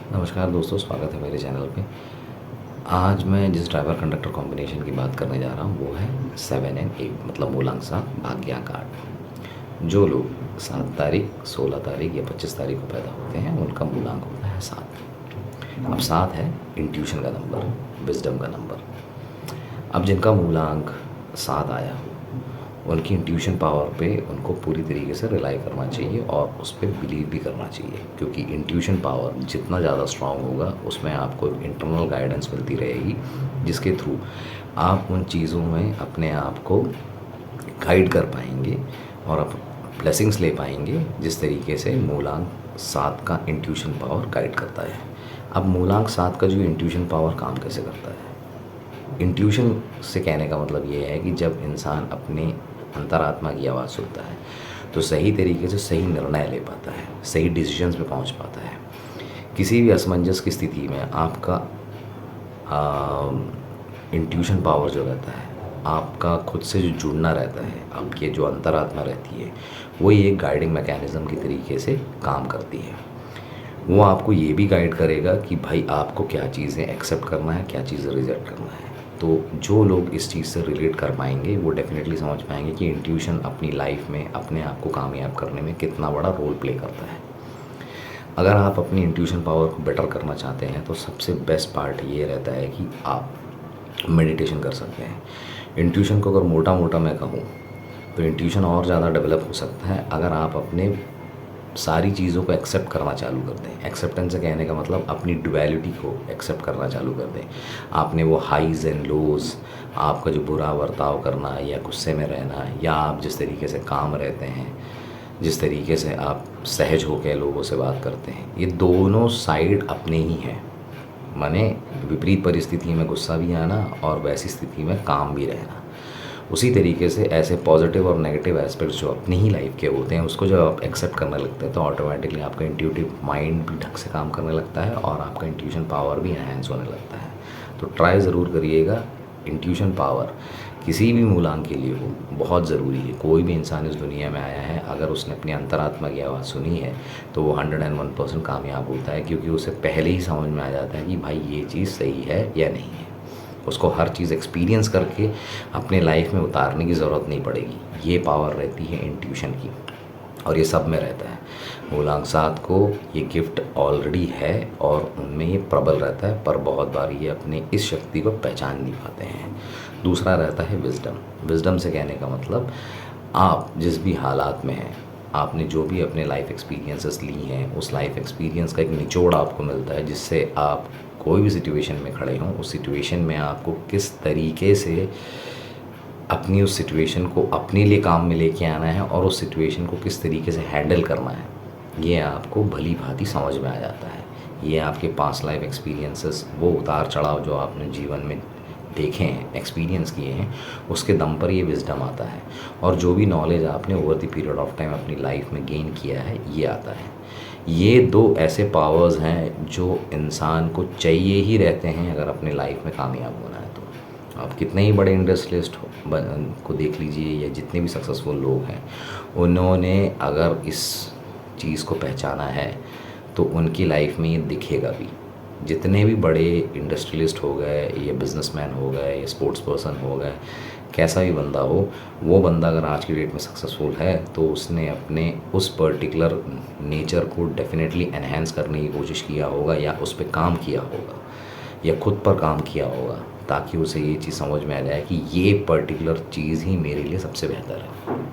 नमस्कार दोस्तों, स्वागत है मेरे चैनल पे। आज मैं जिस ड्राइवर कंडक्टर कॉम्बिनेशन की बात करने जा रहा हूँ वो है 7 एंड 8 मतलब मूलांक 7 भाग्यांक 8। जो लोग 7 तारीख, 16 तारीख या 25 तारीख को पैदा होते हैं उनका मूलांक होता है 7। अब 7 है इंट्यूशन का नंबर, विजडम का नंबर। अब जिनका मूलांक 7 आया हो उनकी इंट्यूशन पावर पे उनको पूरी तरीके से रिलाई करना चाहिए और उस पर बिलीव भी करना चाहिए, क्योंकि इंट्यूशन पावर जितना ज़्यादा स्ट्रांग होगा उसमें आपको इंटरनल गाइडेंस मिलती रहेगी, जिसके थ्रू आप उन चीज़ों में अपने आप को गाइड कर पाएंगे और आप ब्लेसिंग्स ले पाएंगे, जिस तरीके से मूलांक 7 का इंट्यूशन पावर गाइड करता है। अब मूलांक 7 का जो इंट्यूशन पावर काम कैसे करता है, इंट्यूशन से कहने का मतलब ये है कि जब इंसान अपने अंतरात्मा की आवाज़ सुनता है तो सही तरीके से सही निर्णय ले पाता है, सही डिसीजंस पे पहुंच पाता है। किसी भी असमंजस की स्थिति में आपका इंट्यूशन पावर जो रहता है, आपका खुद से जो जुड़ना रहता है, आपकी जो अंतरात्मा रहती है, वही एक गाइडिंग मैकेनिज़्म की तरीके से काम करती है। वो आपको ये भी गाइड करेगा कि भाई आपको क्या चीज़ें एक्सेप्ट करना है, क्या चीज़ें रिजेक्ट करना है। तो जो लोग इस चीज़ से रिलेट कर पाएंगे वो डेफिनेटली समझ पाएंगे कि इंट्यूशन अपनी लाइफ में अपने आप को कामयाब करने में कितना बड़ा रोल प्ले करता है। अगर आप अपनी इंट्यूशन पावर को बेटर करना चाहते हैं तो सबसे बेस्ट पार्ट ये रहता है कि आप मेडिटेशन कर सकते हैं। इंट्यूशन को अगर मोटा मोटा मैं कहूँ तो इंट्यूशन और ज़्यादा डेवलप हो सकता है अगर आप अपने सारी चीज़ों को एक्सेप्ट करना चालू कर दें। एक्सेप्टेंस से कहने का मतलब अपनी डुअलिटी को एक्सेप्ट करना चालू कर दें। आपने वो हाइज एंड लोज़, आपका जो बुरा बर्ताव करना या गुस्से में रहना, या आप जिस तरीके से काम रहते हैं, जिस तरीके से आप सहज होकर लोगों से बात करते हैं, ये दोनों साइड अपने ही हैं। माने विपरीत परिस्थिति में गुस्सा भी आना और वैसी स्थिति में काम भी रहना। उसी तरीके से ऐसे पॉजिटिव और नेगेटिव एस्पेक्ट्स जो अपनी ही लाइफ के होते हैं उसको जब आप एक्सेप्ट करने लगते हैं तो ऑटोमेटिकली आपका इंट्यूटिव माइंड भी ढंग से काम करने लगता है और आपका इंट्यूशन पावर भी एनहेंस होने लगता है। तो ट्राई ज़रूर करिएगा। इंट्यूशन पावर किसी भी मूलांक के लिए हो बहुत ज़रूरी है। कोई भी इंसान इस दुनिया में आया है, अगर उसने अपनी अंतरात्मा की आवाज़ सुनी है तो वो 101% कामयाब होता है, क्योंकि उसे पहले ही समझ में आ जाता है कि भाई ये चीज़ सही है या नहीं है। उसको हर चीज़ एक्सपीरियंस करके अपने लाइफ में उतारने की ज़रूरत नहीं पड़ेगी। ये पावर रहती है इंट्यूशन की और ये सब में रहता है। मूलांक 7 को ये गिफ्ट ऑलरेडी है और उनमें ये प्रबल रहता है, पर बहुत बार ये अपने इस शक्ति को पहचान नहीं पाते हैं। दूसरा रहता है विजडम। विजडम से कहने का मतलब आप जिस भी हालात में हैं, आपने जो भी अपने लाइफ एक्सपीरियंसेस ली हैं, उस लाइफ एक्सपीरियंस का एक निचोड़ आपको मिलता है, जिससे आप कोई भी सिचुएशन में खड़े हों, उस सिचुएशन में आपको किस तरीके से अपनी उस सिचुएशन को अपने लिए काम में लेके आना है और उस सिचुएशन को किस तरीके से हैंडल करना है, ये आपको भली भांति समझ में आ जाता है। ये आपके पास्ट लाइफ एक्सपीरियंसेस, वो उतार चढ़ाव जो आपने जीवन में देखे हैं, एक्सपीरियंस किए हैं, उसके दम पर ये विजडम आता है। और जो भी नॉलेज आपने over the period of time अपनी लाइफ में गेन किया है, ये आता है। ये दो ऐसे पावर्स हैं जो इंसान को चाहिए ही रहते हैं अगर अपने लाइफ में कामयाब होना है तो। आप कितने ही बड़े इंडस्ट्रियलिस्ट को देख लीजिए या जितने भी सक्सेसफुल लोग हैं, उन्होंने अगर इस चीज़ को पहचाना है तो उनकी लाइफ में ये दिखेगा भी। जितने भी बड़े इंडस्ट्रियलिस्ट हो गए या बिजनेसमैन हो गए या स्पोर्ट्स पर्सन हो गए, कैसा भी बंदा हो, वो बंदा अगर आज की डेट में सक्सेसफुल है तो उसने अपने उस पर्टिकुलर नेचर को डेफिनेटली एनहेंस करने की कोशिश किया होगा या उस पर काम किया होगा या खुद पर काम किया होगा, ताकि उसे ये चीज़ समझ में आ जाए कि ये पर्टिकुलर चीज़ ही मेरे लिए सबसे बेहतर है।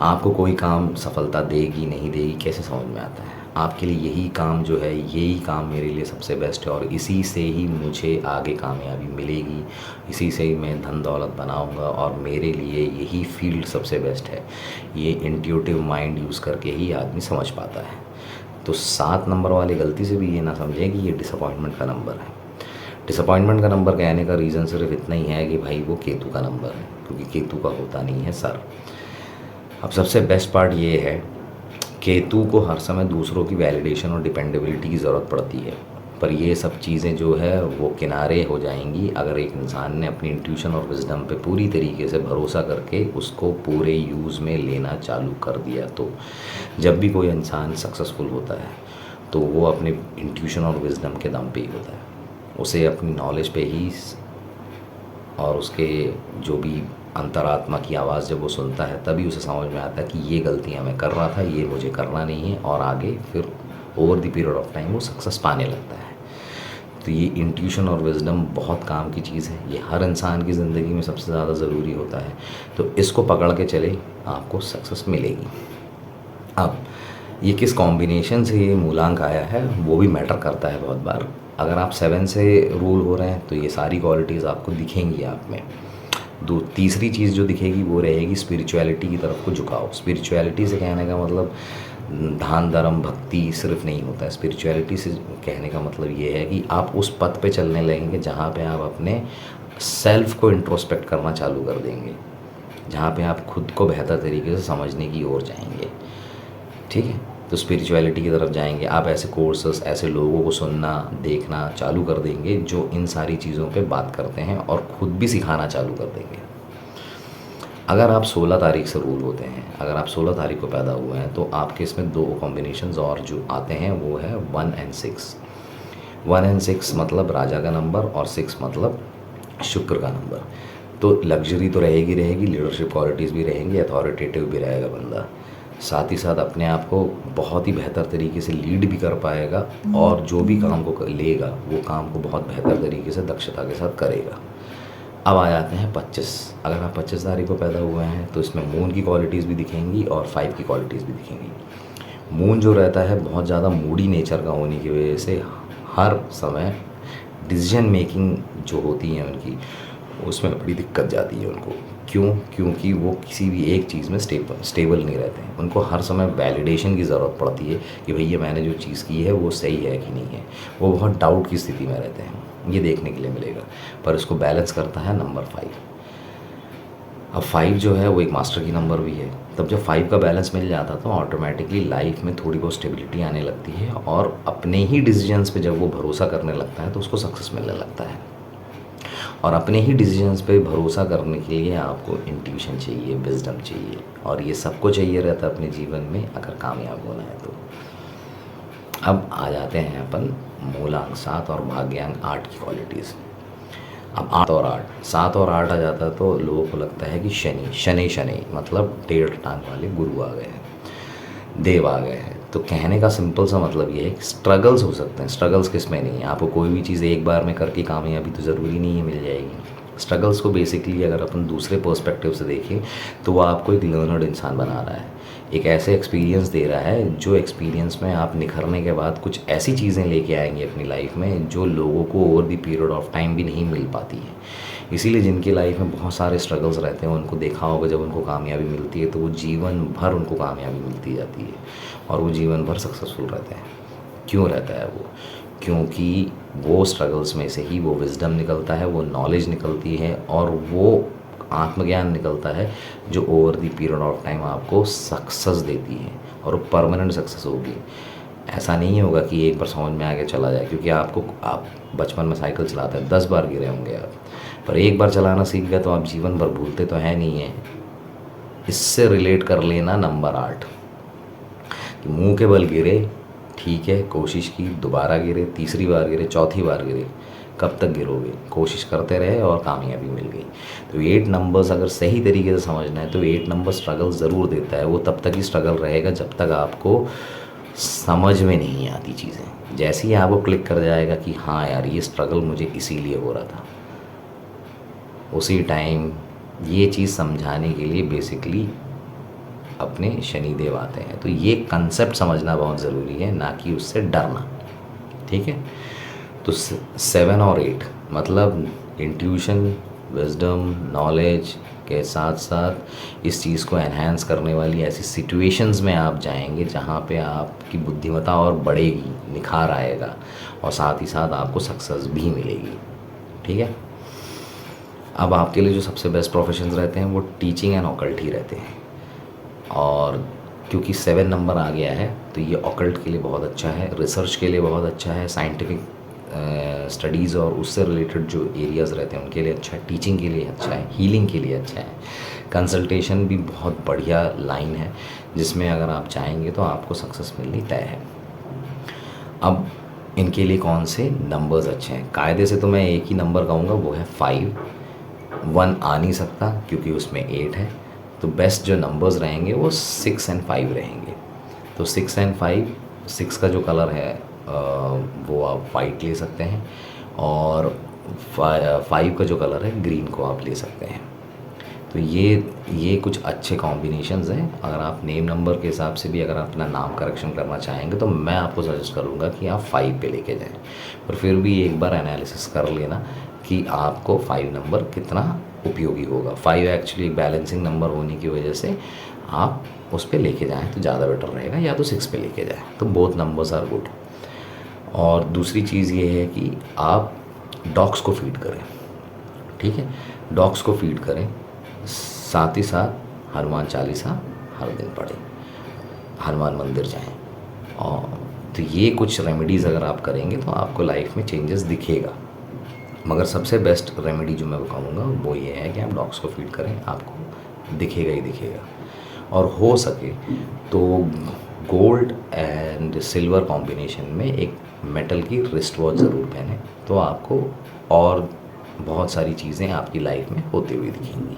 आपको कोई काम सफलता देगी नहीं देगी कैसे समझ में आता है? आपके लिए यही काम जो है, यही काम मेरे लिए सबसे बेस्ट है और इसी से ही मुझे आगे कामयाबी मिलेगी, इसी से ही मैं धन दौलत बनाऊंगा और मेरे लिए यही फील्ड सबसे बेस्ट है। ये इंट्यूटिव माइंड यूज़ करके ही आदमी समझ पाता है। तो 7 नंबर वाले गलती से भी ये ना समझें कि ये डिसअपॉइंटमेंट का नंबर है। डिसअपॉइंटमेंट का नंबर कहने का रीज़न सिर्फ इतना ही है कि भाई वो केतु का नंबर है, क्योंकि केतु का होता नहीं है सर। अब सबसे बेस्ट पार्ट ये है, केतु को हर समय दूसरों की वैलिडेशन और डिपेंडेबिलिटी की ज़रूरत पड़ती है, पर ये सब चीज़ें जो है वो किनारे हो जाएंगी अगर एक इंसान ने अपनी इंट्यूशन और विजडम पे पूरी तरीके से भरोसा करके उसको पूरे यूज़ में लेना चालू कर दिया। तो जब भी कोई इंसान सक्सेसफुल होता है तो वो अपने इंट्यूशन और विजडम के दम पे ही होता है। उसे अपनी नॉलेज पे ही और उसके जो भी अंतरात्मा की आवाज़ जब वो सुनता है तभी उसे समझ में आता है कि ये गलतियाँ मैं कर रहा था, ये मुझे करना नहीं है, और आगे फिर over the period of time वो सक्सेस पाने लगता है। तो ये इंट्यूशन और विजडम बहुत काम की चीज़ है, ये हर इंसान की ज़िंदगी में सबसे ज़्यादा ज़रूरी होता है। तो इसको पकड़ के चले, आपको सक्सेस मिलेगी। अब ये किस कॉम्बिनेशन से ये मूलांक आया है वो भी मैटर करता है बहुत बार। अगर आप 7 से रूल हो रहे हैं तो ये सारी क्वालिटीज़ आपको दिखेंगी आप में। तीसरी चीज़ जो दिखेगी वो रहेगी स्पिरिचुअलिटी की तरफ को झुकाव। स्पिरिचुअलिटी से कहने का मतलब दान धर्म भक्ति सिर्फ नहीं होता है। स्पिरिचुअलिटी से कहने का मतलब ये है कि आप उस पथ पे चलने लगेंगे जहाँ पे आप अपने सेल्फ को इंट्रोस्पेक्ट करना चालू कर देंगे, जहाँ पे आप खुद को बेहतर तरीके से समझने की ओर जाएंगे। ठीक है, तो स्पिरिचुअलिटी की तरफ जाएंगे आप। ऐसे कोर्सेस, ऐसे लोगों को सुनना देखना चालू कर देंगे जो इन सारी चीज़ों पे बात करते हैं और ख़ुद भी सिखाना चालू कर देंगे। अगर आप 16 तारीख से रूल होते हैं, अगर आप 16 तारीख को पैदा हुए हैं तो आपके इसमें 2 कॉम्बिनेशंस और जो आते हैं वो है 1 और 6। 1 और 6 मतलब राजा का नंबर और 6 मतलब शुक्र का नंबर। तो लग्जरी तो रहेगी रहेगी, लीडरशिप क्वालिटीज़ भी रहेंगी, अथॉरिटेटिव भी रहेगा बंदा, साथ ही साथ अपने आप को बहुत ही बेहतर तरीके से लीड भी कर पाएगा और जो भी काम को लेगा वो काम को बहुत बेहतर तरीके से दक्षता के साथ करेगा। अब आ जाते हैं 25। अगर आप 25 तारीख को पैदा हुए हैं तो इसमें मून की क्वालिटीज़ भी दिखेंगी और 5 की क्वालिटीज़ भी दिखेंगी। मून जो रहता है बहुत ज़्यादा मूडी नेचर का होने की वजह से हर समय डिसीजन मेकिंग जो होती है उनकी, उसमें बड़ी दिक्कत जाती है उनको। क्यों? क्योंकि वो किसी भी एक चीज़ में स्टेबल नहीं रहते हैं। उनको हर समय वैलिडेशन की ज़रूरत पड़ती है कि भैया मैंने जो चीज़ की है वो सही है कि नहीं है। वो बहुत डाउट की स्थिति में रहते हैं, ये देखने के लिए मिलेगा। पर इसको बैलेंस करता है नंबर 5। अब 5 जो है वो एक मास्टर की नंबर भी है। तब जब 5 का बैलेंस मिल जाता तो ऑटोमेटिकली लाइफ में थोड़ी बहुत स्टेबिलिटी आने लगती है और अपने ही डिसीजंस पे जब वो भरोसा करने लगता है तो उसको सक्सेस मिलने लगता है। और अपने ही डिसीजंस पे भरोसा करने के लिए आपको इंट्यूशन चाहिए, विजडम चाहिए, और ये सबको चाहिए रहता है अपने जीवन में अगर कामयाब होना है तो। अब आ जाते हैं अपन मूलांक 7 और भाग्यांक 8 की क्वालिटीज़। अब 8 और 8, 7 और 8 आ जाता है तो लोगों को लगता है कि शनि मतलब 1.5 टांग वाले गुरु आ गए हैं, देव आ गए हैं। तो कहने का सिंपल सा मतलब ये है कि स्ट्रगल्स हो सकते हैं। स्ट्रगल्स किस में नहीं है, आपको कोई भी चीज़ एक बार में करके कामयाबी तो ज़रूरी नहीं है मिल जाएगी। स्ट्रगल्स को बेसिकली अगर अपन दूसरे पर्सपेक्टिव से देखें तो वो आपको एक लर्नर्ड इंसान बना रहा है, एक ऐसे एक्सपीरियंस दे रहा है जो एक्सपीरियंस में आप निखरने के बाद कुछ ऐसी चीज़ें लेके आएंगे अपनी लाइफ में जो लोगों को over the period of time भी नहीं मिल पाती है। इसीलिए जिनकी लाइफ में बहुत सारे स्ट्रगल्स रहते हैं उनको देखा होगा जब उनको कामयाबी मिलती है तो वो जीवन भर उनको कामयाबी मिलती जाती है और वो जीवन भर सक्सेसफुल रहते हैं। क्यों रहता है वो? क्योंकि वो स्ट्रगल्स में से ही वो विजडम निकलता है, वो नॉलेज निकलती है और वो आत्मज्ञान निकलता है जो over the period of time आपको सक्सेस देती है और वो परमानेंट सक्सेस होगी। ऐसा नहीं होगा कि एक बार समझ में आके चला जाए, क्योंकि आप बचपन में साइकिल चलाते हैं 10 बार गिरे होंगे आप, पर एक बार चलाना सीख गए तो आप जीवन भर भूलते तो है नहीं है। इससे रिलेट कर लेना नंबर 8 कि मुंह के बल गिरे, ठीक है, कोशिश की, दोबारा गिरे, तीसरी बार गिरे, चौथी बार गिरे, कब तक गिरोगे? कोशिश करते रहे और कामयाबी मिल गई। तो 8 नंबर्स अगर सही तरीके से समझना है तो 8 नंबर स्ट्रगल ज़रूर देता है। वो तब तक ही स्ट्रगल रहेगा जब तक आपको समझ में नहीं आती चीज़ें। जैसे ही आपको क्लिक कर जाएगा कि हाँ यार ये स्ट्रगल मुझे इसीलिए हो रहा था, उसी टाइम ये चीज़ समझाने के लिए बेसिकली अपने शनिदेव आते हैं। तो ये कंसेप्ट समझना बहुत ज़रूरी है, ना कि उससे डरना। ठीक है, तो 7 और 8 मतलब इंट्यूशन, विजडम, नॉलेज के साथ साथ इस चीज़ को एनहांस करने वाली ऐसी सिचुएशंस में आप जाएंगे जहाँ पे आपकी बुद्धिमत्ता और बढ़ेगी, निखार आएगा और साथ ही साथ आपको सक्सेस भी मिलेगी। ठीक है, अब आपके लिए जो सबसे बेस्ट प्रोफेशंस रहते हैं वो टीचिंग एंड ऑकल्ट ही रहते हैं। और क्योंकि 7 नंबर आ गया है तो ये ऑकल्ट के लिए बहुत अच्छा है, रिसर्च के लिए बहुत अच्छा है, साइंटिफिक स्टडीज़ और उससे रिलेटेड जो एरियाज़ रहते हैं उनके लिए अच्छा है, टीचिंग के लिए अच्छा है, हीलिंग के लिए अच्छा है, कंसल्टेशन भी बहुत बढ़िया लाइन है जिसमें अगर आप चाहेंगे तो आपको सक्सेस मिलनी तय है। अब इनके लिए कौन से नंबर्स अच्छे हैं? कायदे से तो मैं एक ही नंबर कहूँगा, वो है 5। 1 आ नहीं सकता क्योंकि उसमें 8 है। तो बेस्ट जो नंबर्स रहेंगे वो 6 एंड 5 रहेंगे। तो 6 एंड 5, 6 का जो कलर है वो आप वाइट ले सकते हैं, और 5 का जो कलर है ग्रीन को आप ले सकते हैं। तो ये कुछ अच्छे कॉम्बिनेशंस हैं। अगर आप नेम नंबर के हिसाब से भी अगर आप अपना नाम करेक्शन करना चाहेंगे तो मैं आपको सजेस्ट करूँगा कि आप 5 पे लेके जाएं। पर फिर भी एक बार एनालिसिस कर लेना कि आपको 5 नंबर कितना उपयोगी होगा। 5 एक्चुअली एक बैलेंसिंग नंबर होने की वजह से आप उस पर लेके जाएँ तो ज़्यादा बेटर रहेगा, या तो 6 पे लेके जाएँ, तो बोथ नंबर्स आर गुड। और दूसरी चीज़ ये है कि आप डॉग्स को फीड करें, ठीक है, डॉग्स को फीड करें, साथ ही साथ हनुमान चालीसा हर दिन पढ़ें, हनुमान मंदिर जाएं। और तो ये कुछ रेमेडीज़ अगर आप करेंगे तो आपको लाइफ में चेंजेस दिखेगा। मगर सबसे बेस्ट रेमेडी जो मैं कहूँगा वो ये है कि आप डॉग्स को फीड करें, आपको दिखेगा ही दिखेगा। और हो सके तो गोल्ड एंड सिल्वर कॉम्बिनेशन में एक मेटल की रिस्ट वॉच ज़रूर पहने, तो आपको और बहुत सारी चीज़ें आपकी लाइफ में होती हुई दिखेंगी।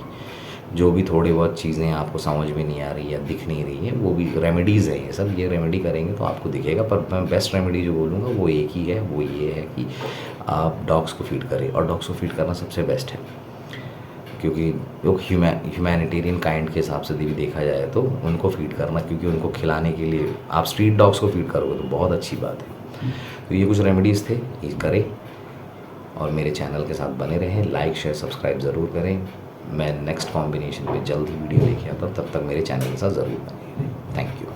जो भी थोड़ी बहुत चीज़ें आपको समझ में नहीं आ रही या दिख नहीं रही हैं, वो भी रेमेडीज़ हैं ये सब। ये रेमेडी करेंगे तो आपको दिखेगा। पर मैं बेस्ट रेमेडी जो बोलूँगा वो एक ही है, वो ये है कि आप डॉग्स को फीड करें। और डॉग्स को फीड करना सबसे बेस्ट है, क्योंकि लोग ह्यूमैनिटेरियन काइंड के हिसाब से भी देखा जाए तो उनको फीड करना, क्योंकि उनको खिलाने के लिए आप स्ट्रीट डॉग्स को फीड करोगे तो बहुत अच्छी बात है। तो ये कुछ रेमेडीज़ थे, ये करें और मेरे चैनल के साथ बने रहें। लाइक शेयर सब्सक्राइब ज़रूर करें। मैं नेक्स्ट कॉम्बिनेशन पे जल्द ही वीडियो लेके आता हूँ, तब तक मेरे चैनल के साथ ज़रूर बने रहें। Thank you.